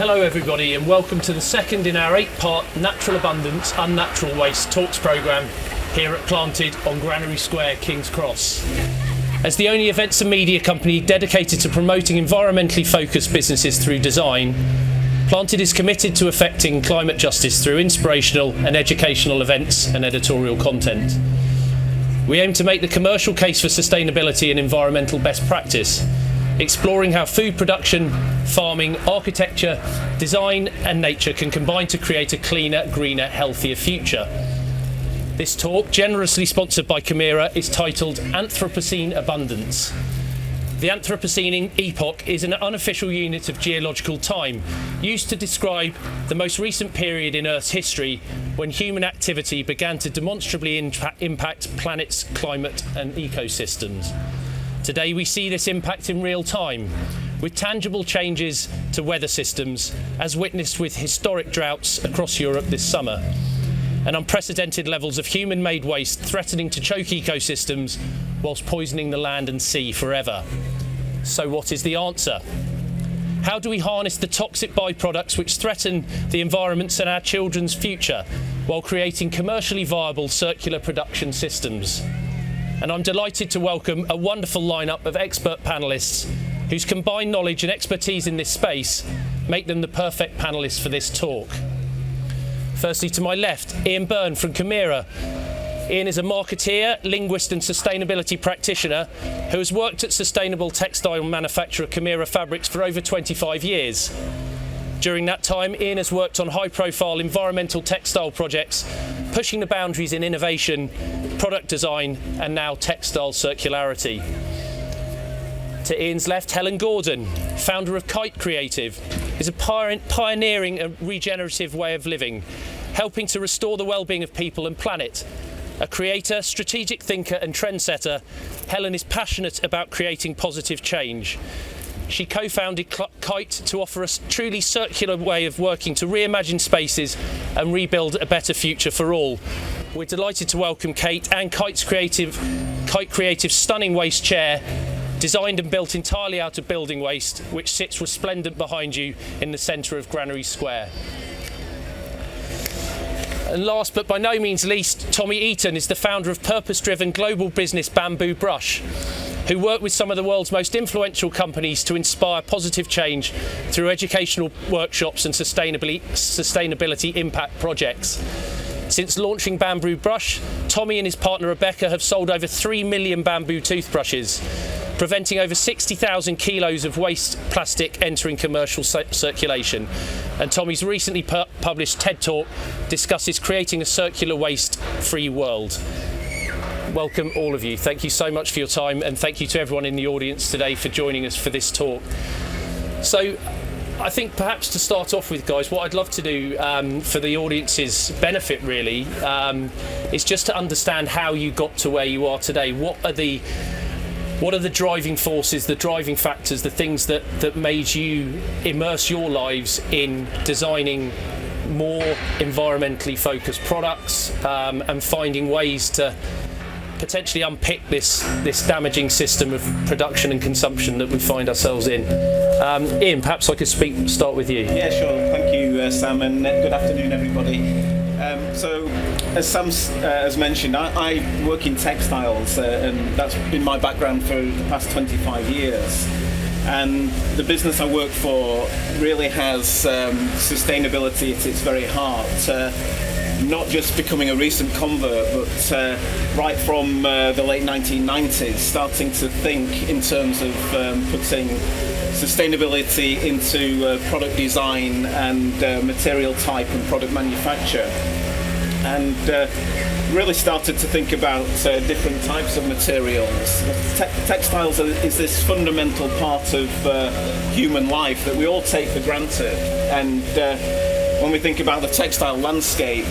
Hello everybody and welcome to the second in our 8-part Natural Abundance, Unnatural Waste Talks programme here at Planted on Granary Square, King's Cross. As the only events and media company dedicated to promoting environmentally focused businesses through design, Planted is committed to effecting climate justice through inspirational and educational events and editorial content. We aim to make the commercial case for sustainability and environmental best practice, exploring how food production, farming, architecture, design and nature can combine to create a cleaner, greener, healthier future. This talk, generously sponsored by Camira, is titled Anthropocene Abundance. The Anthropocene Epoch is an unofficial unit of geological time used to describe the most recent period in Earth's history when human activity began to demonstrably impact planet's climate and ecosystems. Today we see this impact in real time, with tangible changes to weather systems, as witnessed with historic droughts across Europe this summer, and unprecedented levels of human-made waste threatening to choke ecosystems whilst poisoning the land and sea forever. So what is the answer? How do we harness the toxic byproducts which threaten the environments and our children's future, while creating commercially viable circular production systems? And I'm delighted to welcome a wonderful lineup of expert panellists whose combined knowledge and expertise in this space make them the perfect panellists for this talk. Firstly, to my left, Ian Byrne from Camira. Ian is a marketeer, linguist and sustainability practitioner who has worked at sustainable textile manufacturer Camira Fabrics for over 25 years. During that time, Ian has worked on high-profile environmental textile projects, pushing the boundaries in innovation, product design, and now textile circularity. To Ian's left, Helen Gordon, founder of Kite Creative, is a pioneering a regenerative way of living, helping to restore the well-being of people and planet. A creator, strategic thinker, and trendsetter, Helen is passionate about creating positive change. She co-founded Kite to offer a truly circular way of working to reimagine spaces and rebuild a better future for all. We're delighted to welcome Kate and Kite Creative's stunning waste chair, designed and built entirely out of building waste, which sits resplendent behind you in the centre of Granary Square. And last but by no means least, Tommie Eaton is the founder of purpose-driven global business BambuuBrush, who work with some of the world's most influential companies to inspire positive change through educational workshops and sustainability impact projects. Since launching BambuuBrush, Tommie and his partner Rebecca have sold over 3 million bamboo toothbrushes, preventing over 60,000 kilos of waste plastic entering commercial circulation. And Tommie's recently published TED Talk discusses creating a circular waste-free world. Welcome all of you. Thank you so much for your time, and thank you to everyone in the audience today for joining us for this talk. So I think perhaps to start off with, guys, what I'd love to do for the audience's benefit really is just to understand how you got to where you are today. What are the driving forces, the driving factors, the things that made you immerse your lives in designing more environmentally focused products and finding ways to potentially unpick this damaging system of production and consumption that we find ourselves in. Ian, perhaps I could start with you. Yeah, sure. Thank you, Sam, and good afternoon, everybody. So, as Sam has mentioned, I work in textiles, and that's been my background for the past 25 years. And the business I work for really has sustainability at its very heart. Not just becoming a recent convert, but right from the late 1990s, starting to think in terms of putting sustainability into product design and material type and product manufacture. And really started to think about different types of materials. Textiles is this fundamental part of human life that we all take for granted. And when we think about the textile landscape,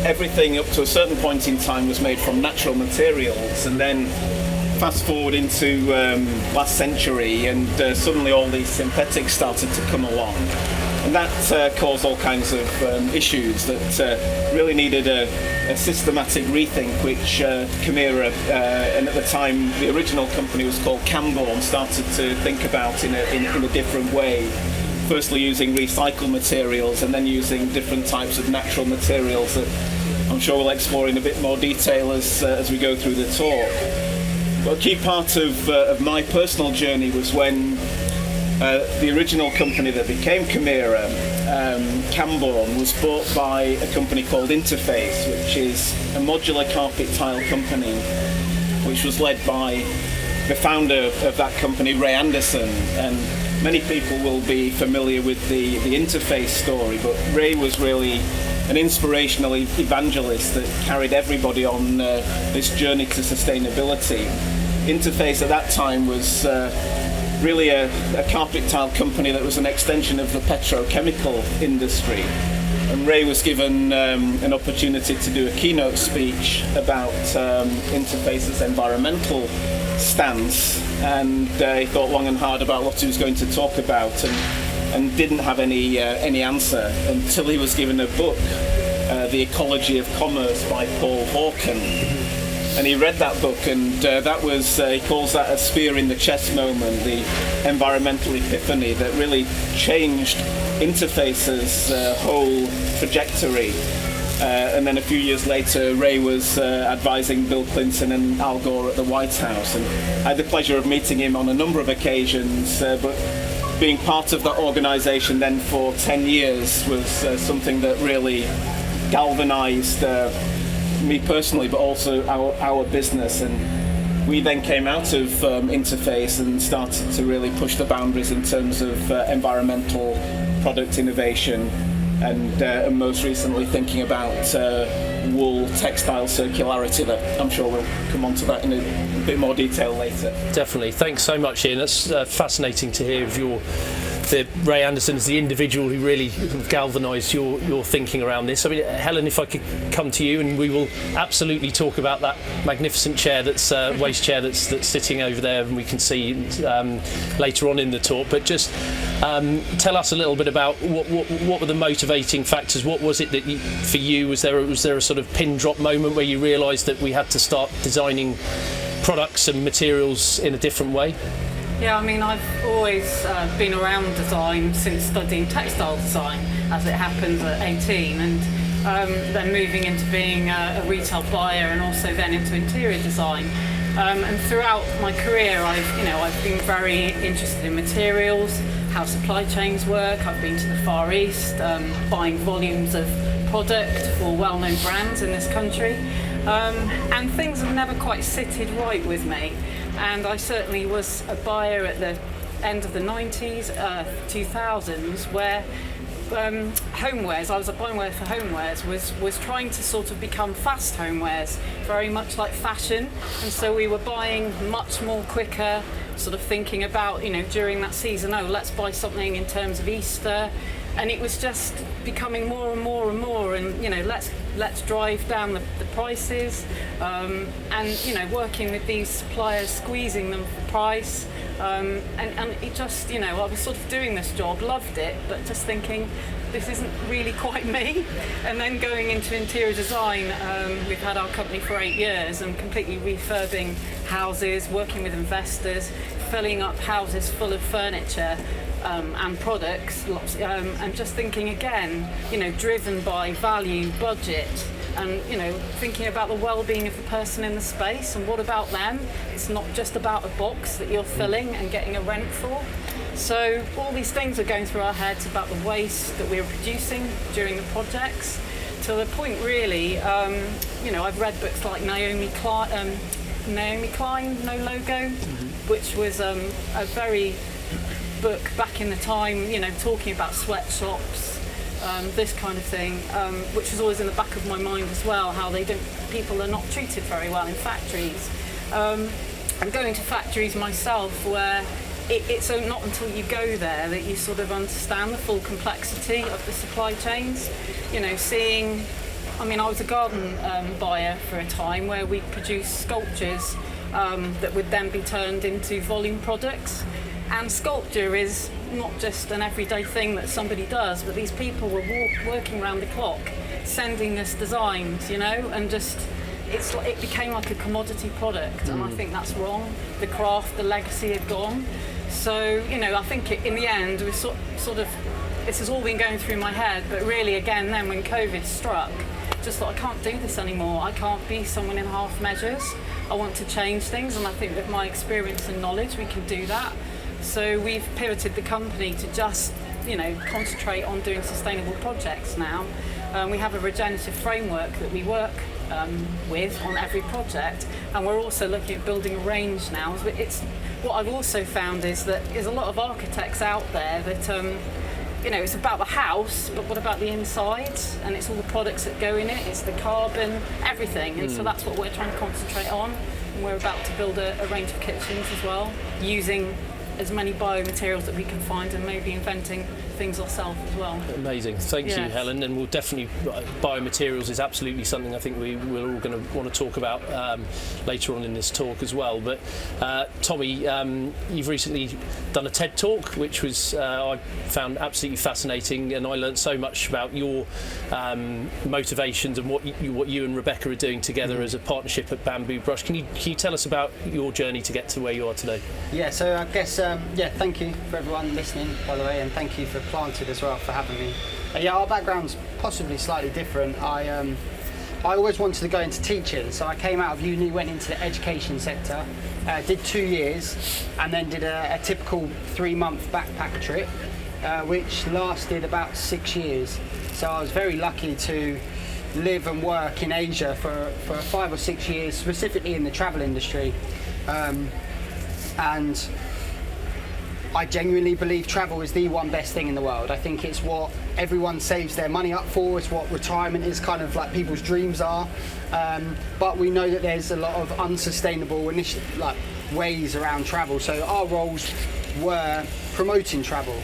everything up to a certain point in time was made from natural materials, and then fast forward into last century, and suddenly all these synthetics started to come along, and that caused all kinds of issues that really needed a systematic rethink, which Camira, and at the time the original company was called Camborne, started to think about in a different way. firstly using recycled materials and then using different types of natural materials that I'm sure we'll explore in a bit more detail as we go through the talk. But a key part of my personal journey was when the original company that became Camira, Cambourne, was bought by a company called Interface, which is a modular carpet tile company, which was led by the founder of that company, Ray Anderson. And many people will be familiar with the Interface story, but Ray was really an inspirational evangelist that carried everybody on this journey to sustainability. Interface at that time was really a carpet tile company that was an extension of the petrochemical industry. And Ray was given an opportunity to do a keynote speech about Interface's environmental stance, and he thought long and hard about what he was going to talk about, and didn't have any answer until he was given a book, The Ecology of Commerce by Paul Hawken. And he read that book, and that was, he calls that a spear in the chest moment, the environmental epiphany that really changed Interface's whole trajectory. And then a few years later, Ray was advising Bill Clinton and Al Gore at the White House. And I had the pleasure of meeting him on a number of occasions, but being part of that organisation then for 10 years was something that really galvanised me personally, but also our business. And we then came out of Interface and started to really push the boundaries in terms of environmental product innovation, and most recently thinking about wool textile circularity. That I'm sure we'll come on to that in a bit more detail later. Definitely. Thanks so much, Ian. That's fascinating to hear of Ray Anderson as the individual who really galvanised your thinking around this. I mean, Helen, if I could come to you, and we will absolutely talk about that magnificent chair, that's waste chair that's sitting over there, and we can see later on in the talk. But just tell us a little bit about what were the motivating factors. What was it that for you was there a sort of pin drop moment where you realised that we had to start designing products and materials in a different way? Yeah, I mean, I've always been around design since studying textile design, as it happens at 18, and then moving into being a retail buyer, and also then into interior design. And throughout my career, I've been very interested in materials, how supply chains work. I've been to the Far East, buying volumes of product for well-known brands in this country, and things have never quite sitted right with me. And I certainly was a buyer at the end of the 90s, 2000s, where homewares, I was a buyer for homewares, was trying to sort of become fast homewares, very much like fashion. And so we were buying much more quicker, sort of thinking about, during that season, let's buy something in terms of Easter. And it was just becoming more and more and more, and let's drive down the prices, and working with these suppliers, squeezing them for price, and it just I was sort of doing this job, loved it, but just thinking this isn't really quite me. And then going into interior design, we've had our company for 8 years and completely refurbing houses, working with investors, filling up houses full of furniture. And products, and just thinking again, driven by value, budget, and thinking about the well-being of the person in the space, and what about them? It's not just about a box that you're filling and getting a rent for. So all these things are going through our heads about the waste that we were producing during the projects, to the point really, I've read books like Naomi Klein, No Logo, which was a very book back in the time, talking about sweatshops, this kind of thing, which was always in the back of my mind as well, how people are not treated very well in factories. I'm going to factories myself where it's not until you go there that you sort of understand the full complexity of the supply chains. I was a garden buyer for a time where we produced sculptures that would then be turned into volume products. And sculpture is not just an everyday thing that somebody does, but these people were working around the clock, sending us designs, and just it became like a commodity product, and I think that's wrong. The craft, the legacy had gone. So, I think in the end, we sort of, this has all been going through my head, but really, again, then when COVID struck, just thought, I can't do this anymore. I can't be someone in half measures. I want to change things, and I think with my experience and knowledge, we can do that. So we've pivoted the company to just, concentrate on doing sustainable projects now. We have a regenerative framework that we work with on every project, and we're also looking at building a range now. It's what I've also found is that there's a lot of architects out there that it's about the house, but what about the inside? And it's all the products that go in it, it's the carbon, everything. And so that's what we're trying to concentrate on. And we're about to build a range of kitchens as well, using as many biomaterials that we can find, and maybe inventing things ourselves as well. Amazing. Thank you, Helen. And we'll definitely, biomaterials is absolutely something I think we're all going to want to talk about later on in this talk as well. But Tommie, you've recently done a TED Talk, which was I found absolutely fascinating, and I learned so much about your motivations and what you and Rebecca are doing together as a partnership at BambuuBrush. Can you tell us about your journey to get to where you are today? Yeah, so I guess, thank you for everyone listening, by the way, and thank you for Planted as well for having me. Our background's possibly slightly different. I always wanted to go into teaching, so I came out of uni, went into the education sector, did 2 years, and then did a typical 3-month backpack trip, which lasted about 6 years. So I was very lucky to live and work in Asia for 5 or 6 years, specifically in the travel industry. And I genuinely believe travel is the one best thing in the world. I think it's what everyone saves their money up for. It's what retirement is kind of like people's dreams are. But we know that there's a lot of unsustainable ways around travel. So our roles were promoting travel.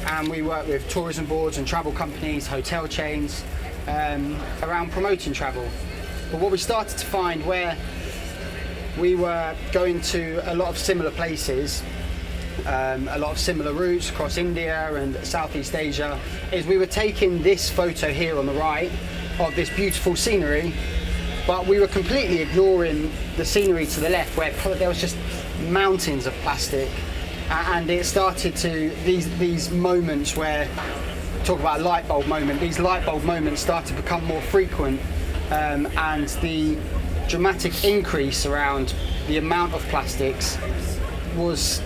And we work with tourism boards and travel companies, hotel chains, around promoting travel. But what we started to find, where we were going to a lot of similar places, a lot of similar routes across India and Southeast Asia, is we were taking this photo here on the right of this beautiful scenery, but we were completely ignoring the scenery to the left, where there was just mountains of plastic. And it started to, these moments where, talk about a light bulb moment, these light bulb moments started to become more frequent, and the dramatic increase around the amount of plastics was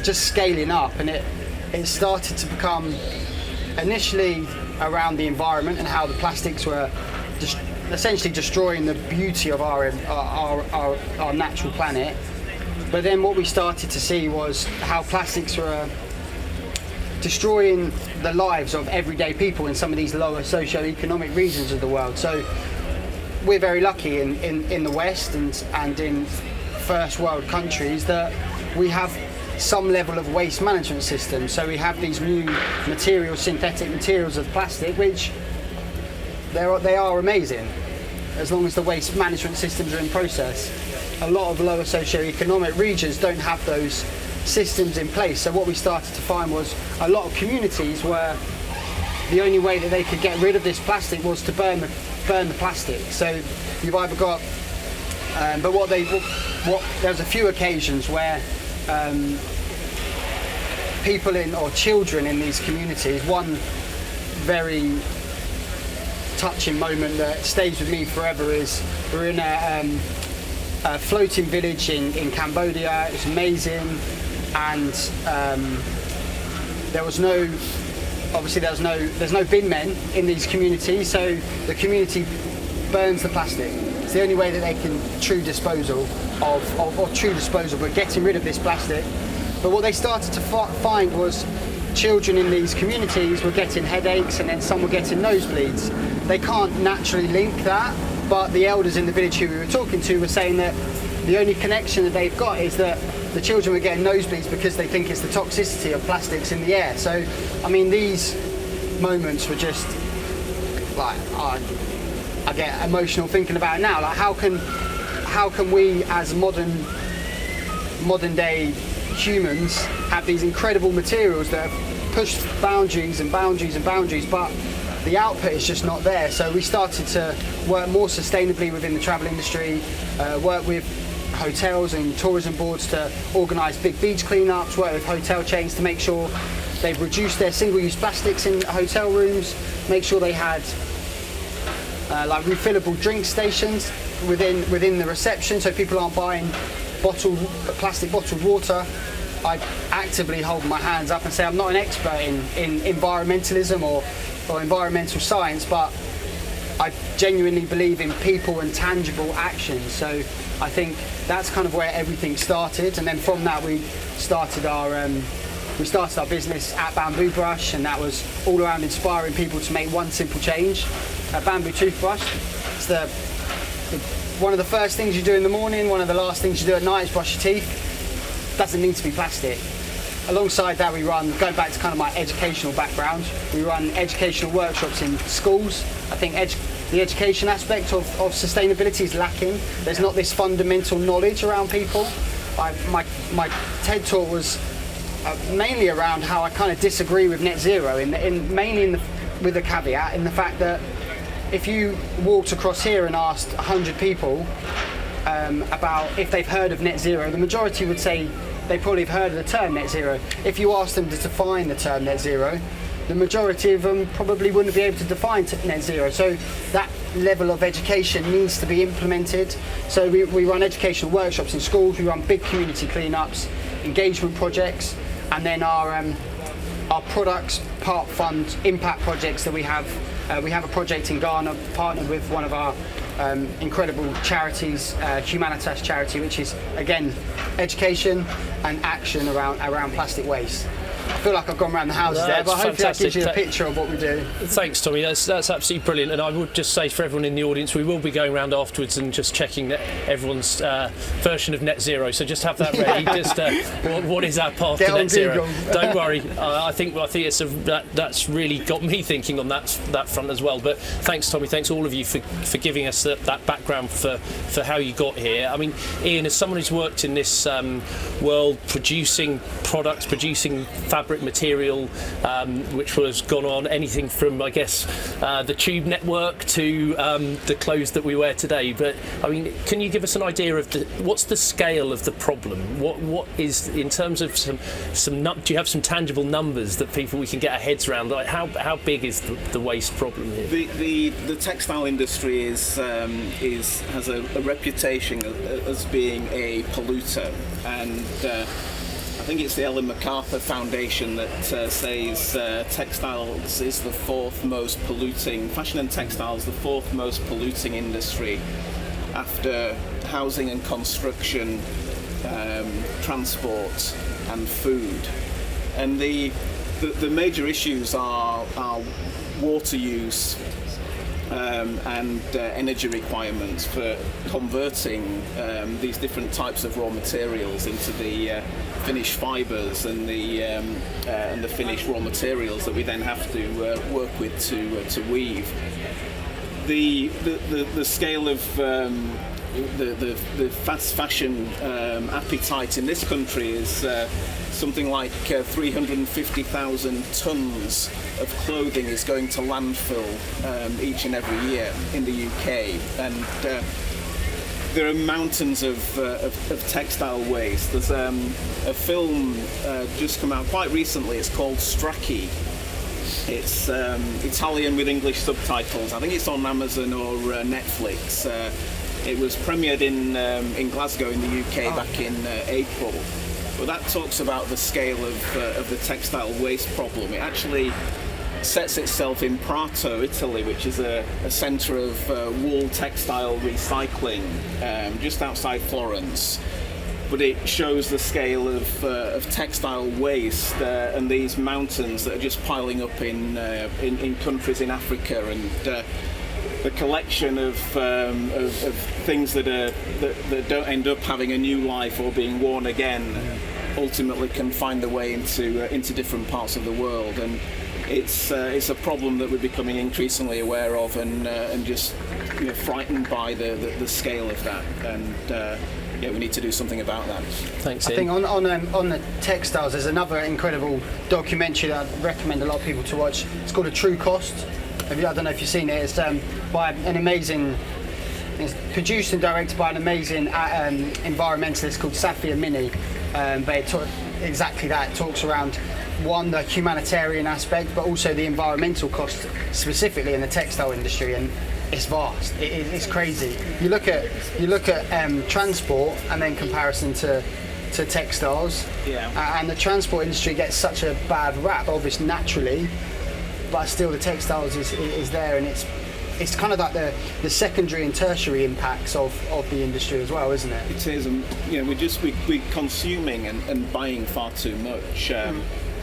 just scaling up, and it started to become initially around the environment and how the plastics were just essentially destroying the beauty of our natural planet. But then what we started to see was how plastics were destroying the lives of everyday people in some of these lower socio-economic regions of the world. So we're very lucky in the West and in first world countries that we have some level of waste management system. So we have these new materials, synthetic materials of plastic, which they are amazing as long as the waste management systems are in process. A lot of lower socio-economic regions don't have those systems in place. So what we started to find was a lot of communities where the only way that they could get rid of this plastic was to burn the plastic. So you've either got, there's a few occasions where people or children in these communities, one very touching moment that stays with me forever is we're in a floating village in Cambodia. It's amazing, and there's no bin men in these communities, so the community burns the plastic. It's the only way that they can true disposal, but getting rid of this plastic. But what they started to find was children in these communities were getting headaches, and then some were getting nosebleeds. They can't naturally link that, but the elders in the village who we were talking to were saying that the only connection that they've got is that the children were getting nosebleeds because they think it's the toxicity of plastics in the air. So, I mean, these moments were just like, I get emotional thinking about it now. Like, how can we as modern day humans have these incredible materials that have pushed boundaries and boundaries and boundaries, but the output is just not there. So we started to work more sustainably within the travel industry, work with hotels and tourism boards to organise big beach cleanups, work with hotel chains to make sure they've reduced their single-use plastics in hotel rooms, make sure they had like refillable drink stations within the reception, so people aren't buying plastic bottled water. I actively hold my hands up and say I'm not an expert in environmentalism or environmental science, but I genuinely believe in people and tangible actions. So I think that's kind of where everything started, and then from that we started our business at BambuuBrush, and that was all around inspiring people to make one simple change. A bamboo toothbrush. It's one of the first things you do in the morning, one of the last things you do at night is brush your teeth. Doesn't need to be plastic. Alongside that, we run, going back to kind of my educational background, we run educational workshops in schools. I think the education aspect of sustainability is lacking. There's not this fundamental knowledge around people. My TED talk was mainly around how I kind of disagree with net zero, with a caveat in the fact that if you walked across here and asked 100 people about if they've heard of net zero, the majority would say they probably have heard of the term net zero. If you asked them to define the term net zero, the majority of them probably wouldn't be able to define net zero. So that level of education needs to be implemented. So we run educational workshops in schools, we run big community cleanups, engagement projects, and then our products part fund impact projects that we have. We have a project in Ghana partnered with one of our incredible charities, Humanitas charity, which is again education and action around plastic waste. I feel like I've gone around the houses there, but hopefully that gives you a picture of what we do. Thanks, Tommie. That's absolutely brilliant. And I would just say for everyone in the audience, we will be going around afterwards and just checking everyone's version of net zero. So just have that ready. Just what is our path to net zero? Don't worry. I think that's really got me thinking on that front as well. But thanks, Tommie. Thanks all of you for giving us that background for how you got here. I mean, Ian, as someone who's worked in this world, producing products, producing fabric material, which was gone on anything from, I guess, the tube network to the clothes that we wear today. But I mean, can you give us an idea of what's the scale of the problem? What is, in terms of do you have some tangible numbers that we can get our heads around? Like how big is the waste problem here? The textile industry has a reputation as being a polluter, and I think it's the Ellen MacArthur Foundation that says textiles is the fourth most polluting, fashion and textiles the fourth most polluting industry after housing and construction, transport and food. And the major issues are water use and energy requirements for converting these different types of raw materials into the finished fibres and the finished raw materials that we then have to work with to weave. The scale of the fast fashion appetite in this country is something like 350,000 tonnes of clothing is going to landfill each and every year in the UK, and there are mountains of textile waste. There's a film just come out quite recently. It's called Strachey. It's Italian with English subtitles. I think it's on Amazon or Netflix. It was premiered in Glasgow in the UK back in April. But that talks about the scale of the textile waste problem. It actually sets itself in Prato, Italy, which is a centre of wool textile recycling just outside Florence. But it shows the scale of textile waste and these mountains that are just piling up in countries in Africa, and the collection of things that don't end up having a new life or being worn again ultimately can find their way into different parts of the world. And it's a problem that we're becoming increasingly aware of, and just frightened by the scale of that. And we need to do something about that. Thanks, Ian. Ian. I think on the textiles, there's another incredible documentary that I'd recommend a lot of people to watch. It's called A True Cost. I don't know if you've seen it. It's by an amazing It's produced and directed by an amazing environmentalist called Safia Mini, but exactly that. It talks around one, the humanitarian aspect, but also the environmental cost, specifically in the textile industry, and it's vast. It's crazy. You look at transport and then comparison to textiles, and the transport industry gets such a bad rap, obviously naturally, but still the textiles is there, and it's kind of like the secondary and tertiary impacts of the industry as well, isn't it? It is, and we're consuming and buying far too much.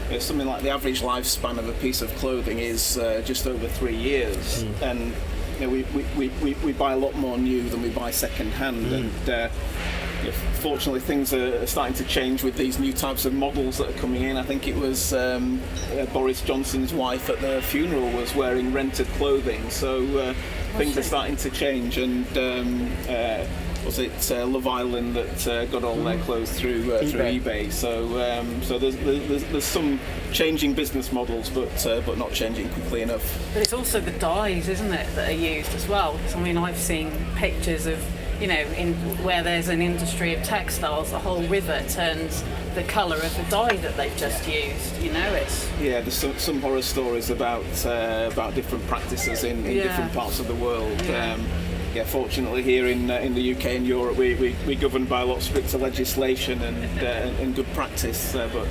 It's something like the average lifespan of a piece of clothing is just over 3 years, and we buy a lot more new than we buy second hand, and fortunately things are starting to change with these new types of models that are coming in. I think it was Boris Johnson's wife at the funeral was wearing rented clothing, so things are starting to change, and was it Love Island that got all their clothes through eBay? So there's some changing business models, but not changing quickly enough. But it's also the dyes, isn't it, that are used as well? I mean, I've seen pictures of, in where there's an industry of textiles, the whole river turns the colour of the dye that they've just used. It's there's some horror stories about different practices in different parts of the world. Fortunately here in the UK and Europe, we're governed by a lot stricter legislation and good practice, but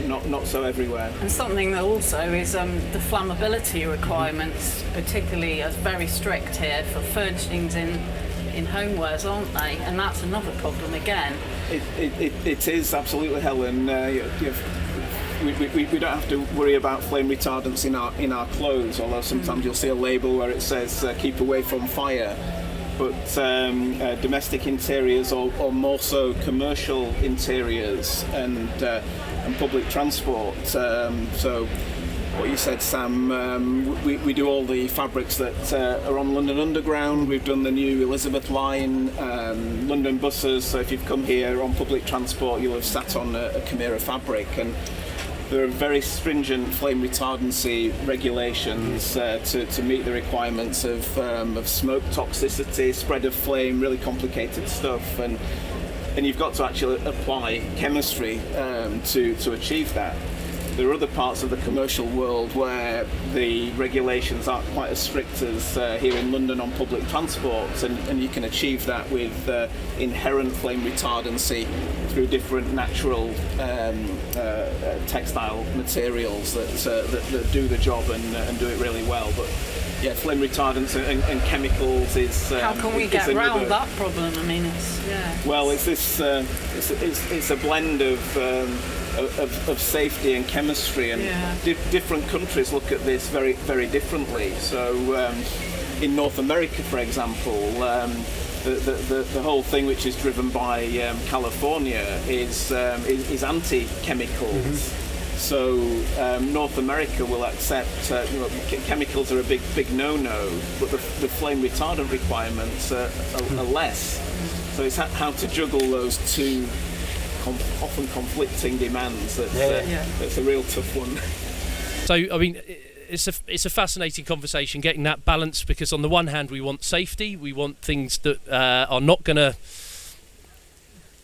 not so everywhere. And something that also is the flammability requirements, particularly, are very strict here for furnishings in homewares, aren't they? And that's another problem again. It is, absolutely, Helen. We don't have to worry about flame retardants in our clothes, although sometimes you'll see a label where it says keep away from fire. But domestic interiors, or more so commercial interiors and public transport. So what you said, Sam, we do all the fabrics that are on London Underground. We've done the new Elizabeth line, London buses. So if you've come here on public transport, you'll have sat on a Camira fabric, and there are very stringent flame retardancy regulations to meet the requirements of smoke toxicity, spread of flame, really complicated stuff, and you've got to actually apply chemistry to achieve that. There are other parts of the commercial world where the regulations aren't quite as strict as here in London on public transport, and you can achieve that with inherent flame retardancy through different natural textile materials that do the job and do it really well. But flame retardants and chemicals is how can we get around that problem? I mean, it's this it's a blend of safety and chemistry, and different countries look at this very, very differently. So in North America, for example, the whole thing, which is driven by California, is anti-chemicals. So North America will accept chemicals are a big no-no, but the flame retardant requirements are less. So it's how to juggle those two often conflicting demands. That's a real tough one. So I mean, it's a fascinating conversation, getting that balance, because on the one hand we want safety, we want things that are not going to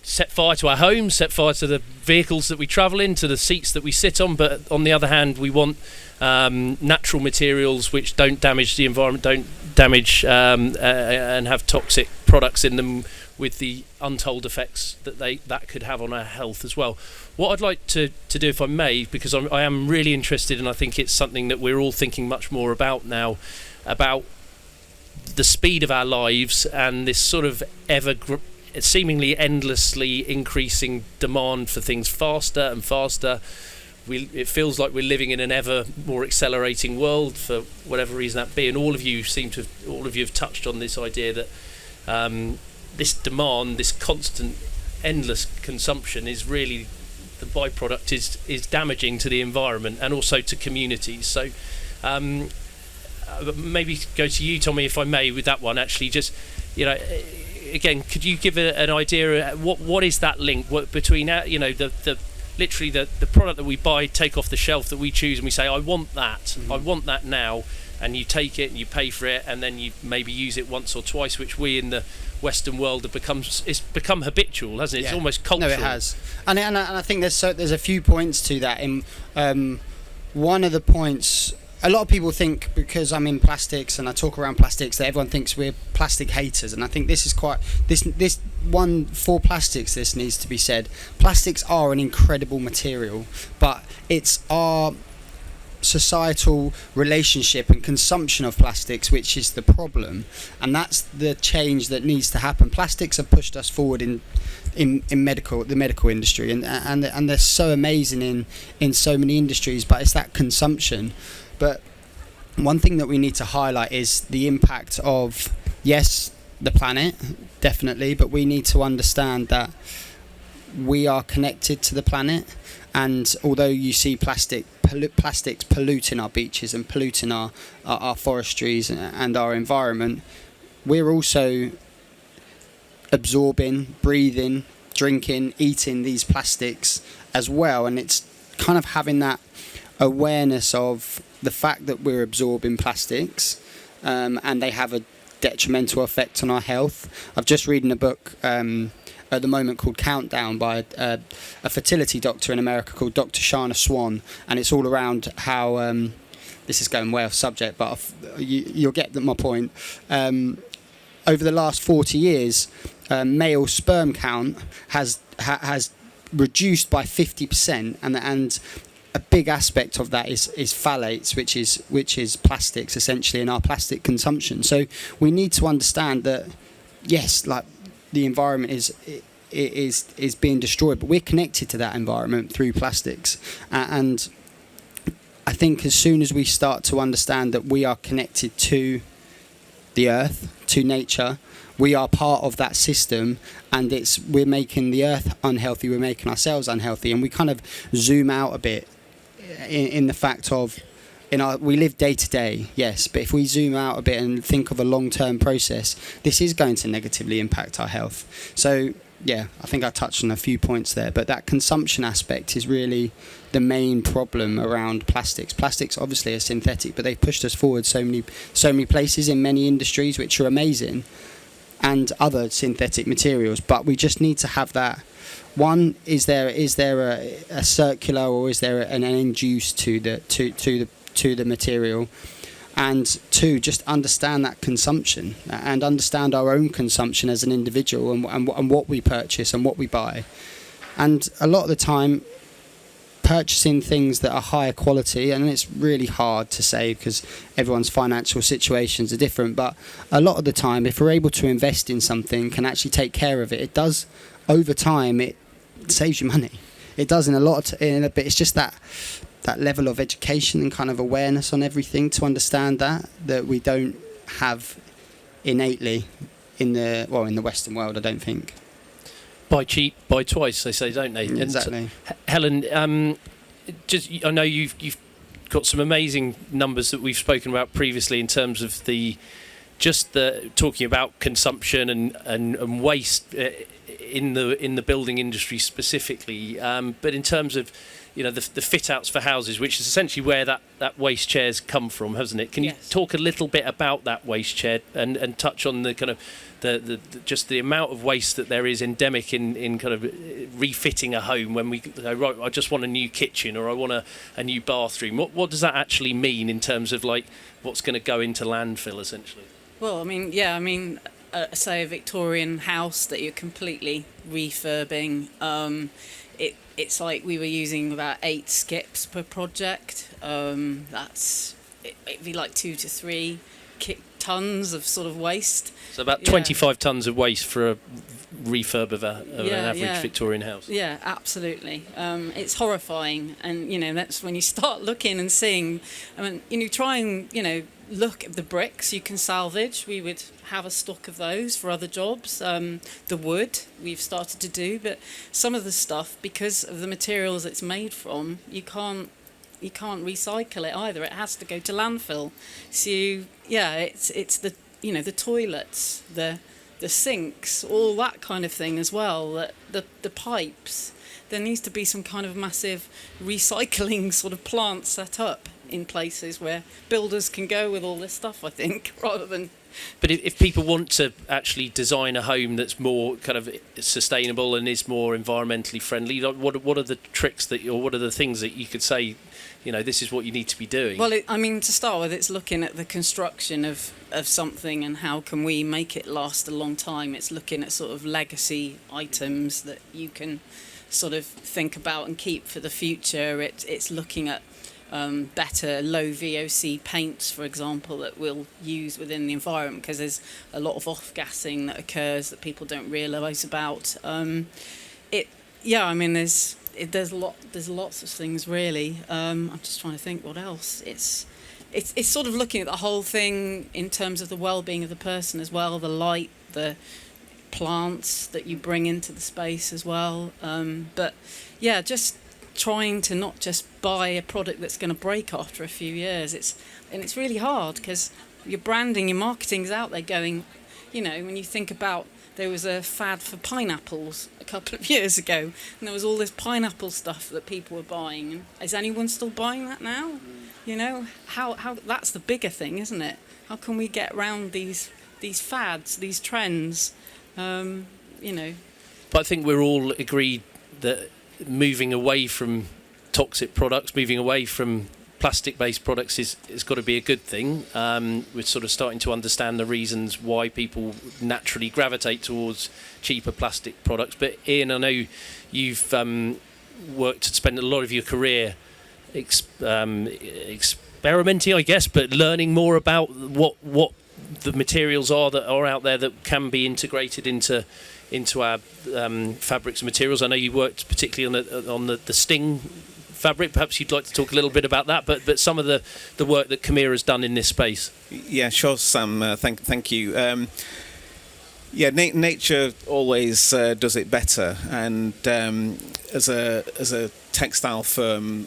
set fire to our homes, set fire to the vehicles that we travel in, to the seats that we sit on, but on the other hand we want natural materials which don't damage the environment, don't damage and have toxic products in them, with the untold effects that could have on our health as well. What I'd like to do, if I may, because I am really interested, and I think it's something that we're all thinking much more about now, about the speed of our lives and this sort of seemingly endlessly increasing demand for things faster and faster. It feels like we're living in an ever more accelerating world, for whatever reason that be, and all of you have touched on this idea that this demand, this constant, endless consumption, is really the byproduct is damaging to the environment and also to communities. So maybe go to you, Tommie, if I may, with that one. Actually, just again, could you give an idea what is that link between the literally the product that we buy, take off the shelf, that we choose, and we say I want that, I want that now, and you take it and you pay for it, and then you maybe use it once or twice, which we in the Western world it's become habitual, hasn't it? It's almost cultural. No, it has, and I think there's a few points to that. In one of the points, a lot of people think, because I'm in plastics and I talk around plastics, that everyone thinks we're plastic haters, and I think this is quite this one for plastics. This needs to be said. Plastics are an incredible material, but it's our societal relationship and consumption of plastics which is the problem, and that's the change that needs to happen. Plastics have pushed us forward in the medical industry, and they're so amazing in so many industries, but it's that consumption. But one thing that we need to highlight is the impact of, yes, the planet, definitely, but we need to understand that we are connected to the planet, and although you see plastics polluting our beaches and polluting our forestries and our environment, we're also absorbing, breathing, drinking, eating these plastics as well, and it's kind of having that awareness of the fact that we're absorbing plastics, and they have a detrimental effect on our health. I've just reading a book at the moment called Countdown by a fertility doctor in America called Dr. Shana Swan, and it's all around how this is going way off subject, but you'll get my point. Over the last 40 years, male sperm count has reduced by 50%, and a big aspect of that is phthalates, which is plastics essentially, in our plastic consumption. So we need to understand that, yes, like, the environment is being destroyed, but we're connected to that environment through plastics, and I think as soon as we start to understand that we are connected to the earth, to nature, we are part of that system, and we're making the earth unhealthy, we're making ourselves unhealthy, and we kind of zoom out a bit in the fact of, we live day to day, yes, but if we zoom out a bit and think of a long-term process, this is going to negatively impact our health. So yeah, I think I touched on a few points there, but that consumption aspect is really the main problem around plastics. Plastics obviously are synthetic, but they've pushed us forward so many places in many industries, which are amazing, and other synthetic materials. But we just need to have that. One, is there a circular, or is there an end use to the material? And two, just understand that consumption and understand our own consumption as an individual, and what we purchase and what we buy. And a lot of the time, purchasing things that are higher quality, and it's really hard to say because everyone's financial situations are different, but a lot of the time, if we're able to invest in something, can actually take care of it, it does, over time, it saves you money. It does in a bit. It's just that level of education and kind of awareness on everything to understand that we don't have innately in the Western world, I don't think. Buy cheap, buy twice, they say, don't they? Exactly. Helen, I know you've got some amazing numbers that we've spoken about previously in terms of talking about consumption and waste in the building industry specifically, but in terms of the fit outs for houses, which is essentially where that waste chair's come from, hasn't it? Can you talk a little bit about that waste chair and touch on the kind of just the amount of waste that there is endemic in kind of refitting a home when we go, right, I just want a new kitchen, or I want a new bathroom. What does that actually mean in terms of like what's going to go into landfill essentially? Well, say a Victorian house that you're completely refurbing, it's like we were using about 8 skips per project. It'd be like 2 to 3 tons of sort of waste. So about 25 tons of waste for a refurb of an average Victorian house. Yeah, absolutely. It's horrifying, and that's when you start looking and seeing. Try and look at the bricks you can salvage. We would have a stock of those for other jobs. The wood we've started to do, but some of the stuff, because of the materials it's made from, you can't recycle it either. It has to go to landfill. So it's the toilets, the sinks, all that kind of thing as well. The pipes. There needs to be some kind of massive recycling sort of plant set up in places where builders can go with all this stuff, I think, rather than... But if people want to actually design a home that's more kind of sustainable and is more environmentally friendly, what are the tricks or what are the things that you could say, this is what you need to be doing? Well, to start with, it's looking at the construction of something and how can we make it last a long time. It's looking at sort of legacy items that you can sort of think about and keep for the future. It's looking at better low VOC paints, for example, that we'll use within the environment, because there's a lot of off-gassing that occurs that people don't realise about. There's lots of things really. I'm just trying to think what else. It's sort of looking at the whole thing in terms of the well-being of the person as well, the light, the plants that you bring into the space as well. Just trying to not just buy a product that's going to break after a few years. It's really hard because your branding, your marketing's out there going, when you think about, there was a fad for pineapples a couple of years ago, and there was all this pineapple stuff that people were buying. And is anyone still buying that now? How that's the bigger thing, isn't it? How can we get around these fads, these trends? But I think we're all agreed that moving away from toxic products, moving away from plastic-based products is got to be a good thing. We're sort of starting to understand the reasons why people naturally gravitate towards cheaper plastic products. But Ian, I know you've spent a lot of your career experimenting, I guess, but learning more about what the materials are that are out there that can be integrated into our fabrics and materials. I know you worked particularly on the Sting fabric. Perhaps you'd like to talk a little bit about that, but some of the work that Camira has done in this space. Yeah, sure, Sam. Thank you. Nature always does it better, and as a textile firm,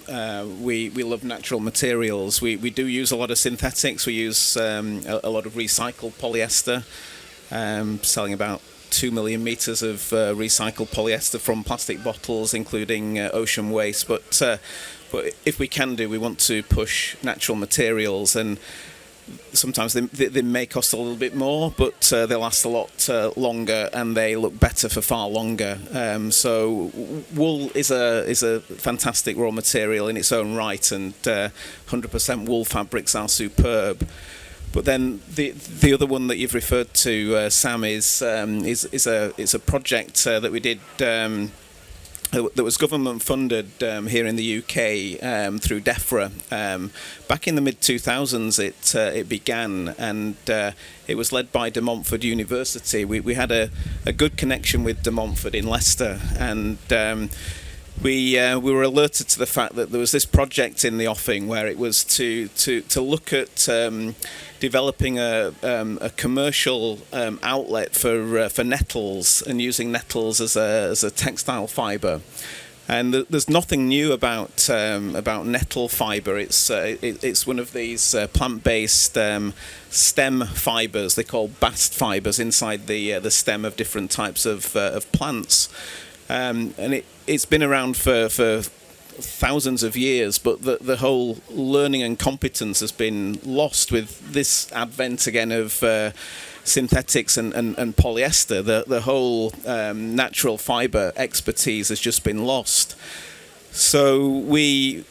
we love natural materials. We do use a lot of synthetics. We use a lot of recycled polyester, selling about 2 million meters of recycled polyester from plastic bottles, including ocean waste. But if we can we want to push natural materials, and sometimes they may cost a little bit more, but they last a lot longer and they look better for far longer. So wool is a fantastic raw material in its own right, and 100% wool fabrics are superb. But then the other one that you've referred to, Sam, is a project that we did that was government funded here in the UK through DEFRA. Back in the mid-2000s it began, and it was led by De Montfort University. We had a good connection with De Montfort in Leicester, and we were alerted to the fact that there was this project in the offing where it was to look at developing a commercial outlet for nettles, and using nettles as a textile fibre. And there's nothing new about nettle fibre. It's one of these plant-based stem fibres. They're called bast fibres inside the stem of different types of plants. And it's been around for thousands of years, but the whole learning and competence has been lost with this advent again of synthetics and polyester. The whole natural fibre expertise has just been lost. So we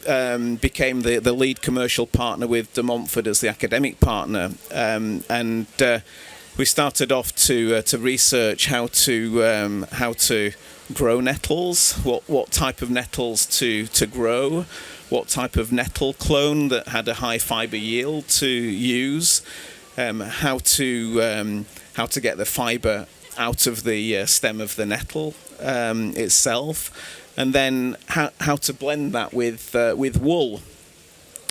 became the lead commercial partner with De Montfort as the academic partner, and we started off to research how to grow nettles, what type of nettles to grow, what type of nettle clone that had a high fibre yield to use, how to get the fibre out of the stem of the nettle itself, and then how to blend that with wool.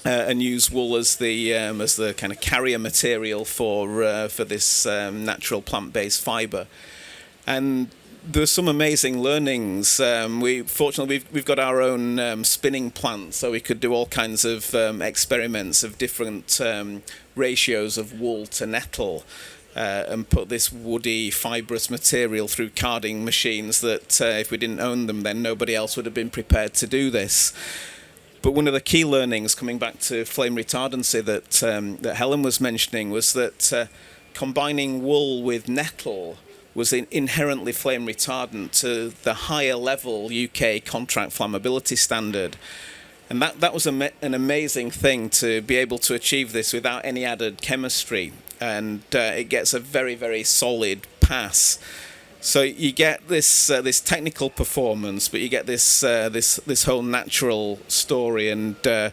And use wool as the kind of carrier material for this natural plant-based fibre. And there's some amazing learnings. Fortunately we've got our own spinning plant, so we could do all kinds of experiments of different ratios of wool to nettle, and put this woody fibrous material through carding machines that if we didn't own them, then nobody else would have been prepared to do this. But one of the key learnings, coming back to flame retardancy, that Helen was mentioning, was that combining wool with nettle was inherently flame retardant to the higher level UK contract flammability standard. And that was an amazing thing, to be able to achieve this without any added chemistry. And it gets a very, very solid pass. So you get this technical performance, but you get this whole natural story, and no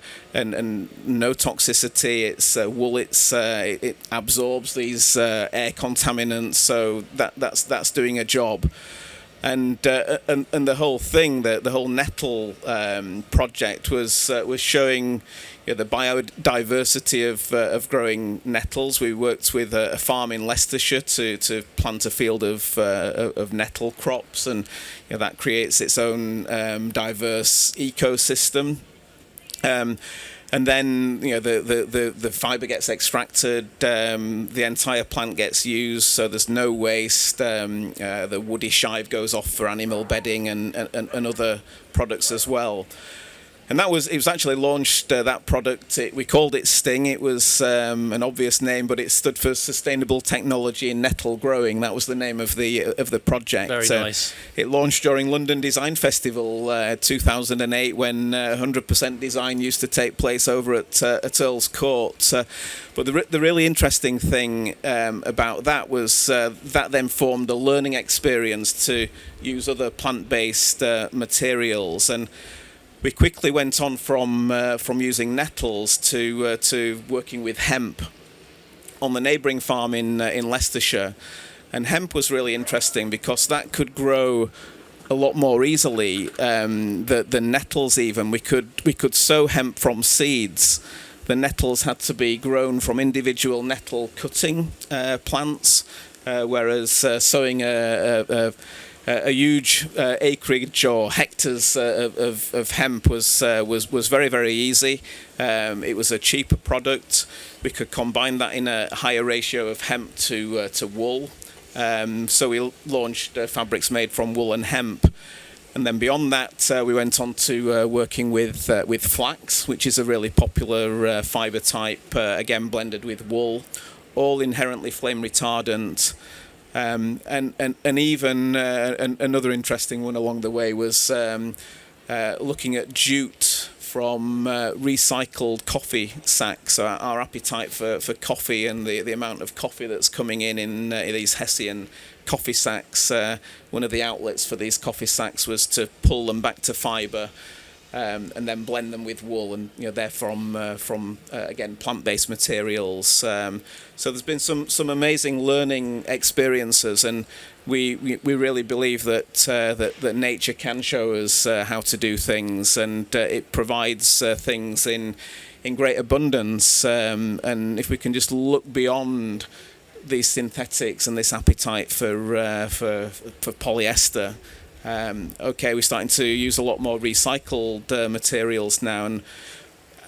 toxicity. It's wool. It absorbs these air contaminants, so that's doing a job. And the whole thing, the whole nettle project was showing the biodiversity of growing nettles. We worked with a farm in Leicestershire to plant a field of nettle crops, and that creates its own diverse ecosystem. And then the fibre gets extracted, the entire plant gets used, so there's no waste. The woody shive goes off for animal bedding and other products as well. And it was actually launched, that product, we called it Sting. It was an obvious name, but it stood for Sustainable Technology in Nettle Growing. That was the name of the project. Very nice. It launched during London Design Festival 2008, when 100% design used to take place over at Earl's Court. But the really interesting thing about that was that then formed a learning experience to use other plant-based materials. And we quickly went on from using nettles to working with hemp on the neighbouring farm in Leicestershire. And hemp was really interesting because that could grow a lot more easily than nettles even. We could sow hemp from seeds. The nettles had to be grown from individual nettle cutting plants, whereas sowing a huge acreage or hectares of hemp was very, very easy. It was a cheaper product. We could combine that in a higher ratio of hemp to wool. So we launched fabrics made from wool and hemp. And then beyond that, we went on to working with flax, which is a really popular fibre type, again blended with wool, all inherently flame retardant. And even another interesting one along the way was looking at jute from recycled coffee sacks. So our appetite for coffee and the amount of coffee that's coming in these Hessian coffee sacks. One of the outlets for these coffee sacks was to pull them back to fibre and then blend them with wool, and they're from again plant-based materials. So there's been some amazing learning experiences, and we really believe that nature can show us how to do things, and it provides things in great abundance. And if we can just look beyond these synthetics and this appetite for polyester. We're starting to use a lot more recycled materials now, and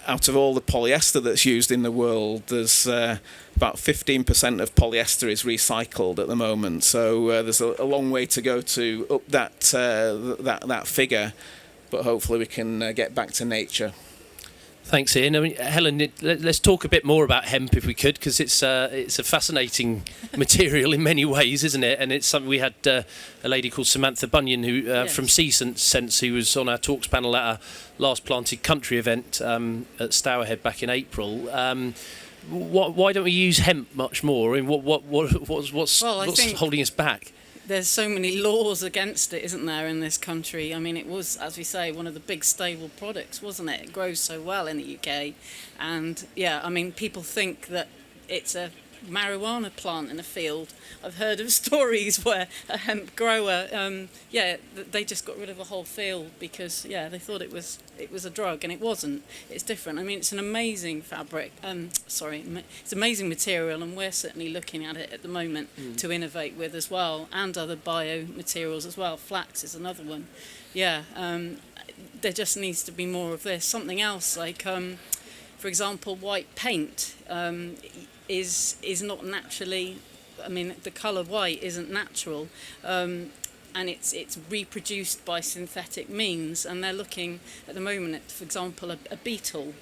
out of all the polyester that's used in the world, there's about 15% of polyester is recycled at the moment. So there's a long way to go to up that figure, but hopefully we can get back to nature. Thanks, Ian. I mean, Helen, let's talk a bit more about hemp if we could, because it's a fascinating material in many ways, isn't it? And it's something we had a lady called Samantha Bunyan from Sea Sense, who was on our talks panel at our last Planted Country event at Stourhead back in April. Why don't we use hemp much more? I mean, what's holding us back? There's so many laws against it, isn't there, in this country? I mean, it was, as we say, one of the big stable products, wasn't it? It grows so well in the UK. And, yeah, I mean, people think that it's a marijuana plant in a field. I've heard of stories where a hemp grower, they just got rid of a whole field because, they thought it was a drug, and it wasn't. It's different. I mean, it's an amazing fabric. It's amazing material, and we're certainly looking at it at the moment to innovate with as well, and other biomaterials as well. Flax is another one. There just needs to be more of this. Something else like, for example, white paint is not naturally. I mean, the colour white isn't natural. and it's reproduced by synthetic means. And they're looking at the moment at, for example, a beetle.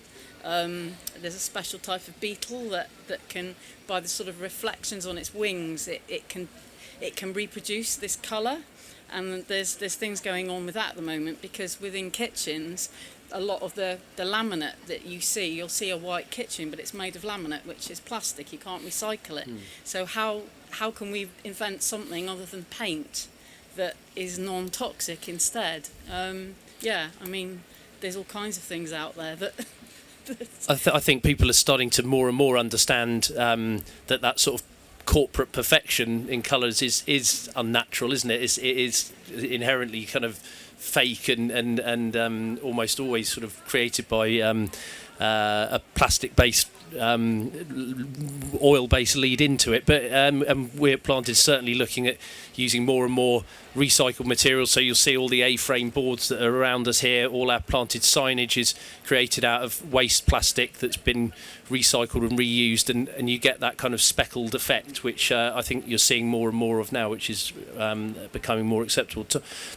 There's a special type of beetle that can, by the sort of reflections on its wings, it can reproduce this colour. And there's things going on with that at the moment, because within kitchens, a lot of the laminate that you'll see a white kitchen, but it's made of laminate, which is plastic. You can't recycle it. So how can we invent something other than paint that is non-toxic instead? There's all kinds of things out there that... I think people are starting to more and more understand that sort of corporate perfection in colours is unnatural, isn't it? It is inherently kind of fake and almost always sort of created by a plastic-based oil-based lead into it. But we're at Planted certainly looking at using more and more recycled materials. So you'll see all the A-frame boards that are around us here. All our Planted signage is created out of waste plastic that's been recycled and reused, and you get that kind of speckled effect, which I think you're seeing more and more of now, which is becoming more acceptable.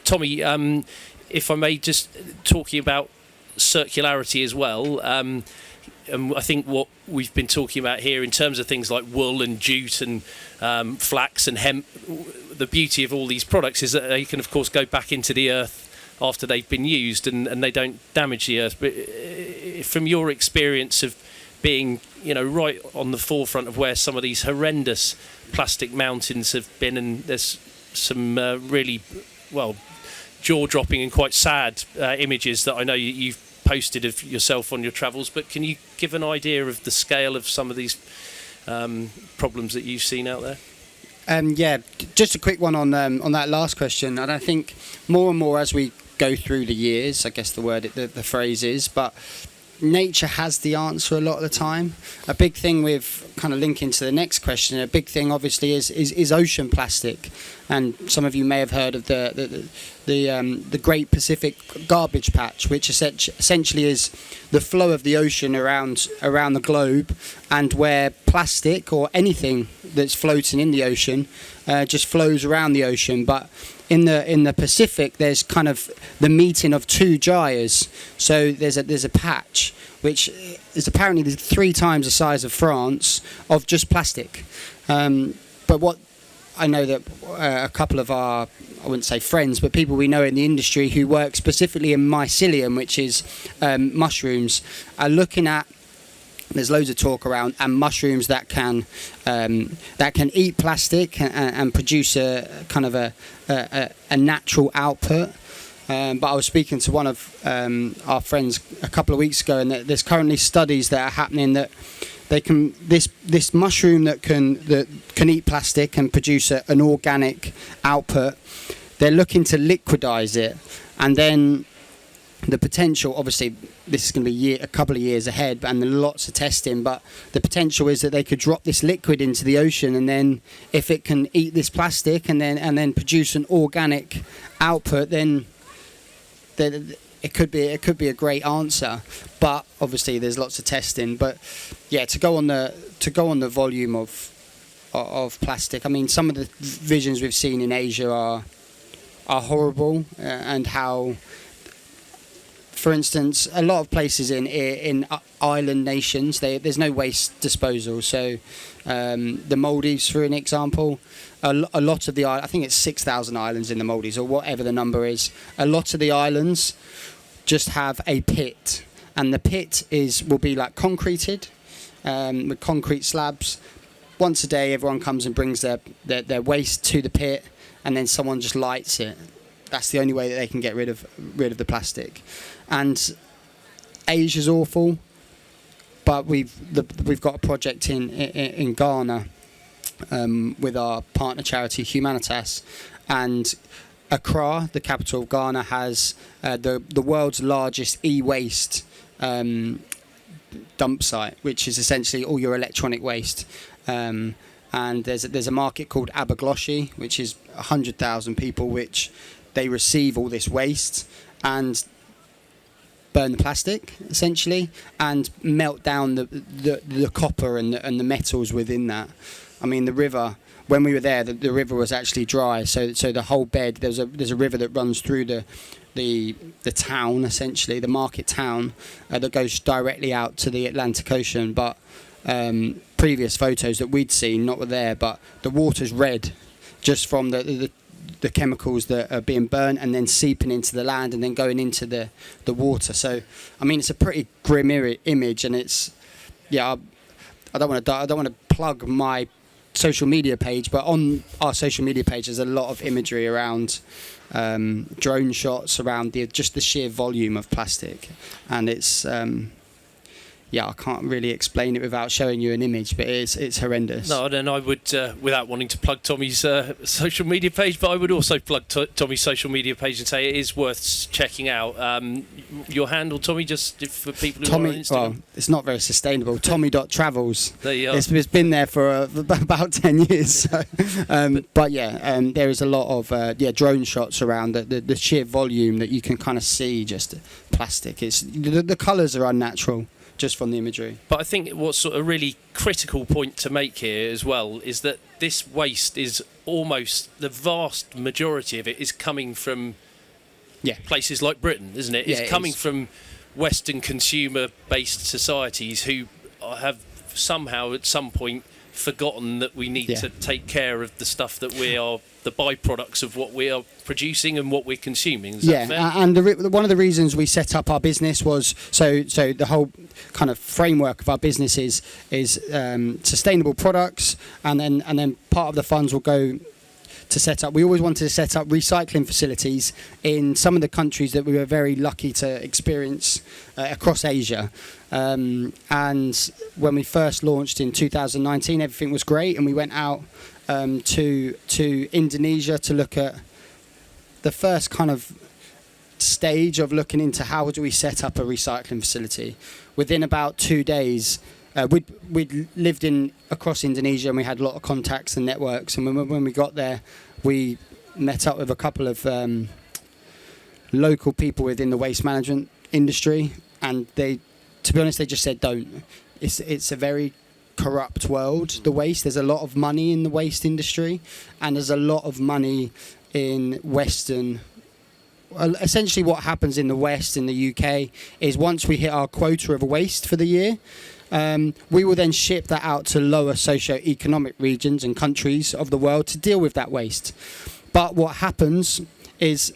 Tommie, if I may, just talking about circularity as well. I think what we've been talking about here in terms of things like wool and jute and flax and hemp, the beauty of all these products is that they can, of course, go back into the earth after they've been used and they don't damage the earth. But from your experience of being, right on the forefront of where some of these horrendous plastic mountains have been, and there's some really, jaw-dropping and quite sad images that I know you've posted of yourself on your travels, but can you give an idea of the scale of some of these problems that you've seen out there? Just a quick one on that last question. And I think more and more as we go through the years, I guess the phrase is, but nature has the answer a lot of the time. A big thing with kind of linking to the next question, a big thing obviously is ocean plastic, and some of you may have heard of the Great Pacific Garbage Patch, which essentially is the flow of the ocean around the globe, and where plastic or anything that's floating in the ocean just flows around the ocean. But in the Pacific, there's kind of the meeting of two gyres. So there's a patch which is apparently 3 times the size of France of just plastic. But what I know that a couple of our, I wouldn't say friends, but people we know in the industry who work specifically in mycelium, which is mushrooms, are looking at. There's loads of talk around and mushrooms that can eat plastic and produce a kind of a natural output. But I was speaking to one of our friends a couple of weeks ago, and there's currently studies that are happening that they can this mushroom that can eat plastic and produce an organic output. They're looking to liquidize it, and then the potential, obviously this is going to be a couple of years ahead and lots of testing, but the potential is that they could drop this liquid into the ocean, and then if it can eat this plastic and then produce an organic output, then it could be a great answer. But obviously there's lots of testing. But yeah, to go on the volume of plastic, I mean, some of the visions we've seen in Asia are horrible, and how, for instance, a lot of places in island nations, there's no waste disposal. So the Maldives, for an example, a lot of the I think it's 6,000 islands in the Maldives, or whatever the number is. A lot of the islands just have a pit, and the pit will be like concreted with concrete slabs. Once a day, everyone comes and brings their waste to the pit, and then someone just lights it. That's the only way that they can get rid of the plastic. And Asia's awful, but we've got a project in Ghana with our partner charity Humanitas, and Accra, the capital of Ghana, has the world's largest e-waste dump site, which is essentially all your electronic waste. And there's a market called Abagloshi, which is 100,000 people, which they receive all this waste and burn the plastic essentially, and melt down the copper and the metals within that. I mean, the river when we were there, the river was actually dry. So the whole bed, there's a river that runs through the town, essentially, the market town, that goes directly out to the Atlantic Ocean. But previous photos that we'd seen not were there, but the water's red just from the chemicals that are being burnt and then seeping into the land and then going into the water. So I mean, it's a pretty grim image, and it's, yeah, I don't want to plug my social media page, but on our social media page there's a lot of imagery around drone shots around just the sheer volume of plastic, and it's I can't really explain it without showing you an image, but it's horrendous. No, and I would, without wanting to plug Tommie's social media page, but I would also plug Tommie's social media page and say it is worth checking out. Your handle, Tommie, just for people who are on Instagram. Well, it's not very sustainable. Tommie.travels. There you are. It's been there for about 10 years. So, but yeah, there is a lot of drone shots around the sheer volume that you can kind of see. Just plastic. It's the colours are unnatural, just from the imagery. But I think what's sort of really critical point to make here as well is that this waste is almost, the vast majority of it is coming from places like Britain, isn't it? It's coming from Western consumer-based societies who have somehow at some point forgotten that we need to take care of the stuff that we are, the byproducts of what we are producing and what we're consuming. Is that fair? And one of the reasons we set up our business was so the whole kind of framework of our business is sustainable products, and then part of the funds will go to set up. We always wanted to set up recycling facilities in some of the countries that we were very lucky to experience across Asia. And when we first launched in 2019, everything was great, and we went out to Indonesia to look at the first kind of stage of looking into how do we set up a recycling facility. Within about 2 days, we'd lived across Indonesia, and we had a lot of contacts and networks, and when we got there we met up with a couple of local people within the waste management industry, and they, to be honest, they just said don't. It's a very corrupt world, the waste. There's a lot of money in the waste industry, and there's a lot of money in Western. Essentially what happens in the West, in the UK, is once we hit our quota of waste for the year, we will then ship that out to lower socio-economic regions and countries of the world to deal with that waste. But what happens is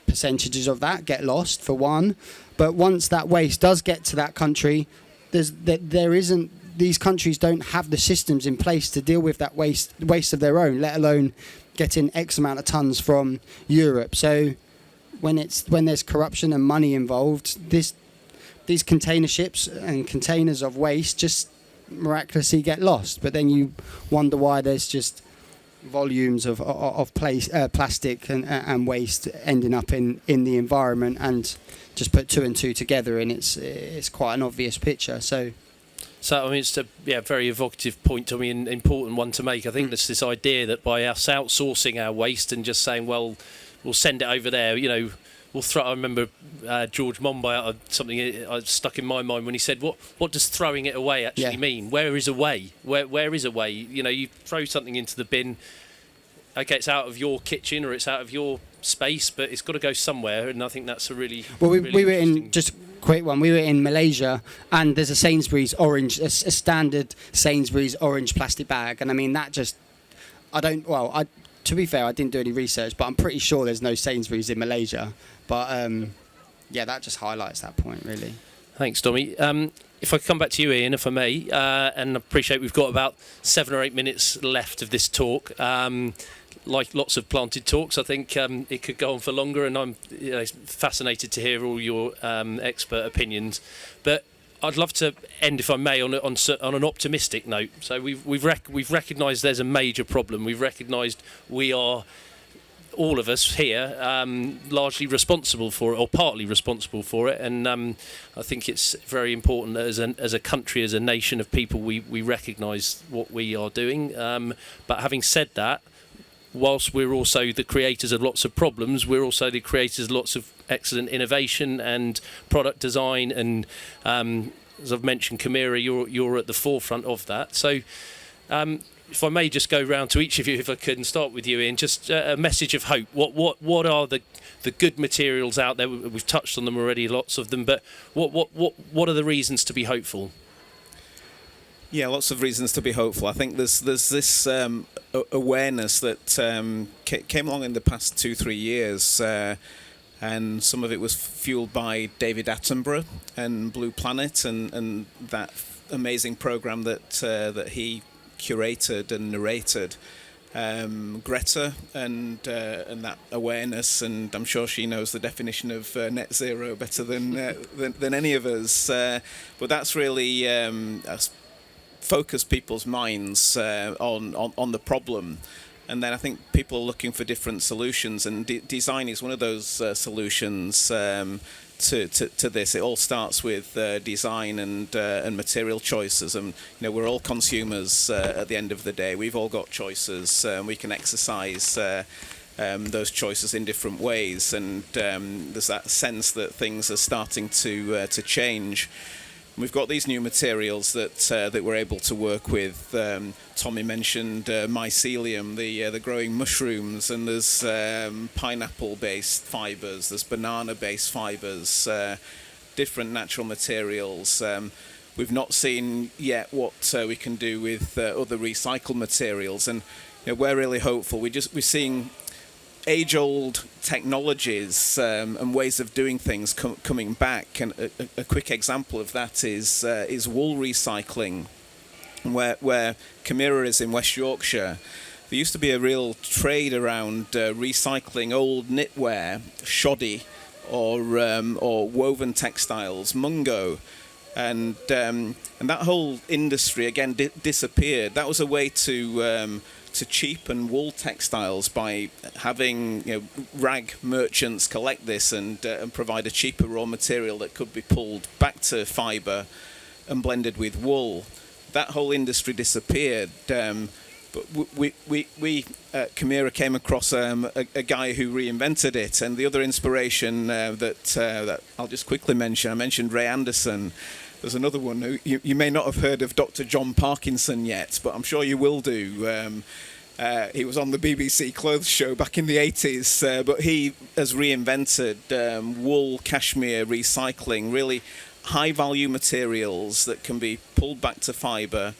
percentages of that get lost, for one, but once that waste does get to that country, these countries don't have the systems in place to deal with that waste of their own, let alone getting X amount of tons from Europe. So when there's corruption and money involved, these container ships and containers of waste just miraculously get lost. But then you wonder why there's just volumes of plastic and waste ending up in the environment, and just put two and two together, and it's quite an obvious picture. So I mean, it's a very evocative point to me, and important one to make. I think there's this idea that by us outsourcing our waste and just saying, well, we'll send it over there, we'll throw. I remember George Monbiot, something stuck in my mind when he said, "What does throwing it away actually mean? Where is away? Where is away? You throw something into the bin. Okay, it's out of your kitchen or it's out of your space, but it's got to go somewhere." And I think that's a really we were in, just quick one. We were in Malaysia, and there's a Sainsbury's orange, a standard Sainsbury's orange plastic bag, and I mean that just, to be fair, I didn't do any research, but I'm pretty sure there's no Sainsbury's in Malaysia. But that just highlights that point, really. Thanks, Tommie. If I come back to you, Ian, if I may, and I appreciate we've got about 7 or 8 minutes left of this talk. Like lots of planted talks, I think it could go on for longer, and I'm fascinated to hear all your expert opinions. But I'd love to end, if I may, on an optimistic note. So we've recognised there's a major problem. We've recognised we are, all of us here, largely responsible for it, or partly responsible for it, and I think it's very important that as a country, as a nation of people, we recognise what we are doing. But having said that, whilst we're also the creators of lots of problems, we're also the creators of lots of excellent innovation and product design, and as I've mentioned, Camira, you're at the forefront of that. So if I may just go round to each of you, if I could, and start with you, Ian, just a message of hope. What are the good materials out there? We've touched on them already, lots of them, but what are the reasons to be hopeful? Yeah, lots of reasons to be hopeful. I think there's this awareness that came along in the past 2-3 years, and some of it was fueled by David Attenborough and Blue Planet and that amazing program that he curated and narrated. Greta and that awareness, and I'm sure she knows the definition of net zero better than any of us. But that's really focused people's minds on the problem. And then I think people are looking for different solutions, and design is one of those solutions to this. It all starts with design and material choices, and we're all consumers at the end of the day. We've all got choices. We can exercise those choices in different ways, and there's that sense that things are starting to change. We've got these new materials that we're able to work with. Tommie mentioned mycelium, the growing mushrooms, and there's pineapple-based fibres, there's banana-based fibres, different natural materials. We've not seen yet what we can do with other recycled materials, and we're really hopeful. We're seeing age-old technologies and ways of doing things coming back, and a quick example of that is wool recycling, where Camira is in West Yorkshire. There used to be a real trade around recycling old knitwear, shoddy, or woven textiles, mungo, and that whole industry again disappeared. That was a way to cheapen wool textiles by having rag merchants collect this and provide a cheaper raw material that could be pulled back to fibre and blended with wool. That whole industry disappeared. But we at Camira came across a guy who reinvented it, and the other inspiration that I'll just quickly mention, I mentioned Ray Anderson. There's another one who you may not have heard of, Dr. John Parkinson yet, but I'm sure you will do. He was on the BBC Clothes Show back in the 80s, but he has reinvented wool cashmere recycling, really high-value materials that can be pulled back to fibre,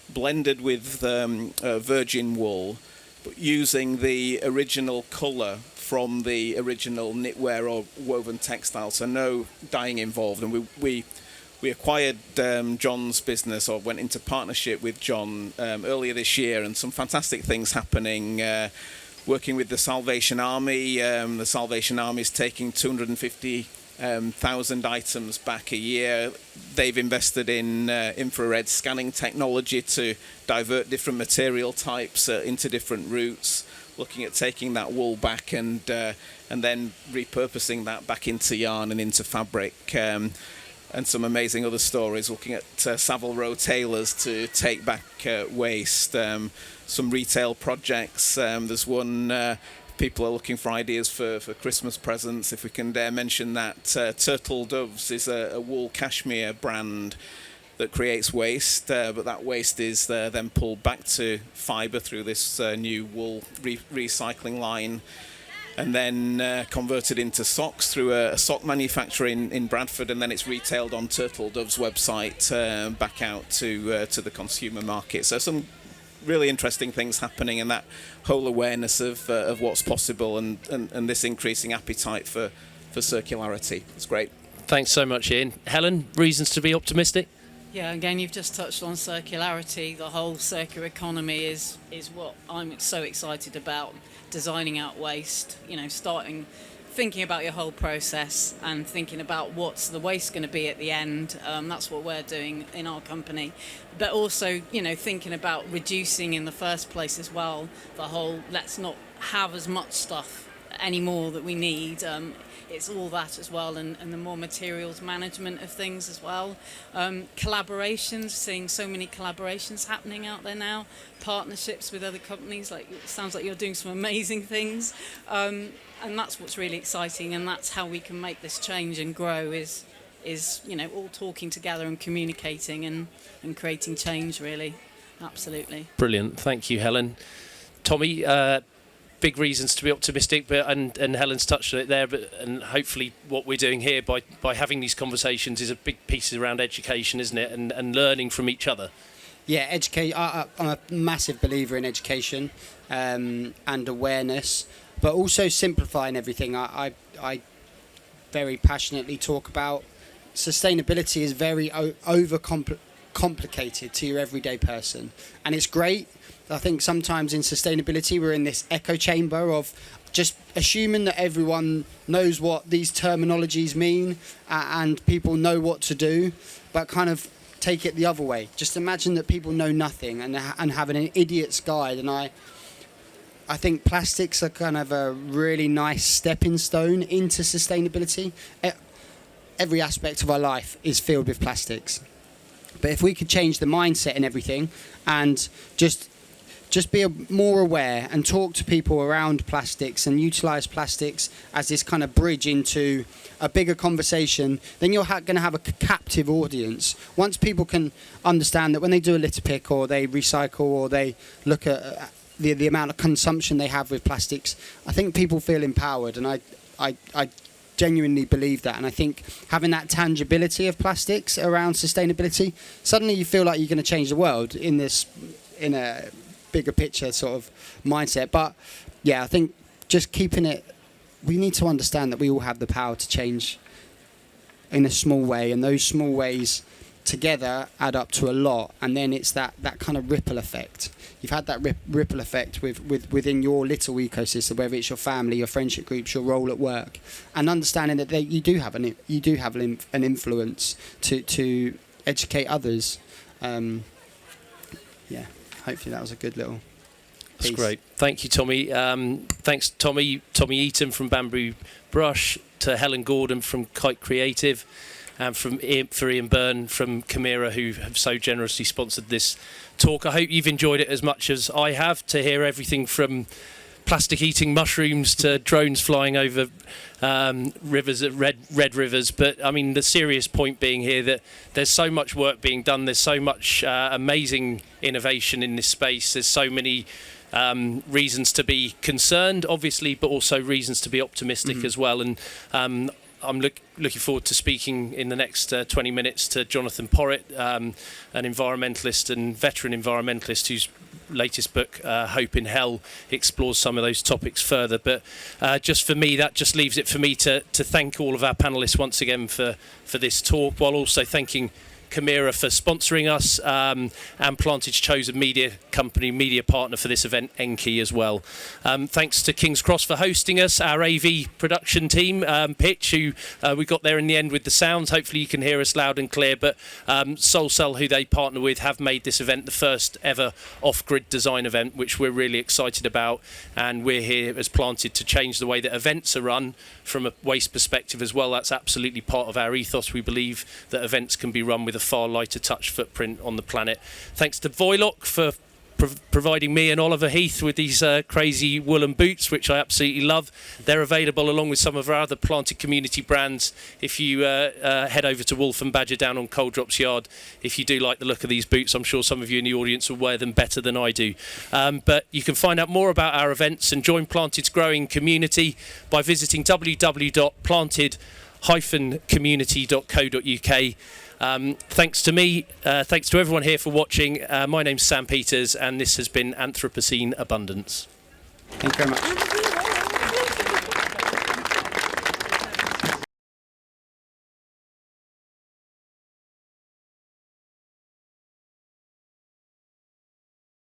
blended with virgin wool, but using the original colour from the original knitwear or woven textile, so no dyeing involved. And we acquired John's business, or went into partnership with John earlier this year, and some fantastic things happening. Working with the Salvation Army. The Salvation Army is taking 250,000 items back a year. They've invested in infrared scanning technology to divert different material types into different routes, looking at taking that wool back and then repurposing that back into yarn and into fabric. And some amazing other stories, looking at Savile Row tailors to take back waste. Some retail projects. There's one, people are looking for ideas for Christmas presents, if we can dare mention that. Turtle Doves is a wool cashmere brand that creates waste, but that waste is then pulled back to fibre through this new wool recycling line, and then converted into socks through a sock manufacturer in Bradford, and then it's retailed on Turtle Dove's website back out to the consumer market. So some really interesting things happening, and that whole awareness of what's possible, and this increasing appetite for circularity. It's great. Thanks so much, Ian. Helen, reasons to be optimistic? Yeah, again, you've just touched on circularity. The whole circular economy is what I'm so excited about. Designing out waste, thinking about your whole process and thinking about what's the waste going to be at the end. That's what we're doing in our company. But also, thinking about reducing in the first place as well. The whole, let's not have as much stuff anymore that we need. It's all that as well, and the more materials management of things as well. Collaborations, seeing so many collaborations happening out there now. Partnerships with other companies, it sounds like you're doing some amazing things. And that's what's really exciting, and that's how we can make this change and grow is all talking together and communicating and creating change, really. Absolutely. Brilliant. Thank you, Helen. Tommie, big reasons to be optimistic, but and Helen's touched on it there. But and hopefully, what we're doing here by having these conversations is a big piece around education, isn't it? And learning from each other. Yeah, I'm a massive believer in education and awareness, but also simplifying everything. I very passionately talk about sustainability is very complicated to your everyday person, and it's great. I think sometimes in sustainability we're in this echo chamber of just assuming that everyone knows what these terminologies mean and people know what to do, but kind of take it the other way. Just imagine that people know nothing and having an idiot's guide. And I think plastics are kind of a really nice stepping stone into sustainability. Every aspect of our life is filled with plastics. But if we could change the mindset and everything and just be more aware and talk to people around plastics and utilise plastics as this kind of bridge into a bigger conversation, then you're going to have a captive audience. Once people can understand that when they do a litter pick or they recycle or they look at the amount of consumption they have with plastics, I think people feel empowered, and I genuinely believe that. And I think having that tangibility of plastics around sustainability, suddenly you feel like you're going to change the world in a bigger picture sort of mindset. But yeah, I think just keeping it, we need to understand that we all have the power to change in a small way, and those small ways together add up to a lot, and then it's that kind of ripple effect. You've had that ripple effect within your little ecosystem, whether it's your family, your friendship groups, your role at work, and understanding that you do have an influence to educate others. Yeah, hopefully that was a good little piece. That's great. Thank you, Tommie. Thanks, Tommie Eaton from BambuuBrush, to Helen Gordon from Kite Creative, and for Ian Byrne from Camira, who have so generously sponsored this talk. I hope you've enjoyed it as much as I have, to hear everything from plastic eating mushrooms to drones flying over rivers, red rivers. But I mean, the serious point being here that there's so much work being done, there's so much amazing innovation in this space, there's so many reasons to be concerned, obviously, but also reasons to be optimistic as well. And I'm looking forward to speaking in the next 20 minutes to Jonathan Porritt, an environmentalist and veteran environmentalist whose latest book, Hope in Hell, explores some of those topics further. But just for me, that just leaves it for me to thank all of our panellists once again for this talk, while also thanking Camira for sponsoring us, and Planted's chosen media company, media partner for this event, Enki, as well. Thanks to King's Cross for hosting us, our AV production team, Pytch, who we got there in the end with the sounds. Hopefully you can hear us loud and clear. But Solcell, who they partner with, have made this event the first ever off-grid design event, which we're really excited about. And we're here as Planted to change the way that events are run from a waste perspective as well. That's absolutely part of our ethos. We believe that events can be run with a far lighter touch footprint on the planet. Thanks to Voylok for providing me and Oliver Heath with these crazy woolen boots, which I absolutely love. They're available along with some of our other Planted community brands if you head over to Wolf and Badger down on Coal Drops Yard. If you do like the look of these boots, I'm sure some of you in the audience will wear them better than I do. But you can find out more about our events and join Planted's growing community by visiting www.planted-community.co.uk. Thanks to me, thanks to everyone here for watching. My name's Sam Peters, and this has been Anthropocene Abundance. Thank you very much.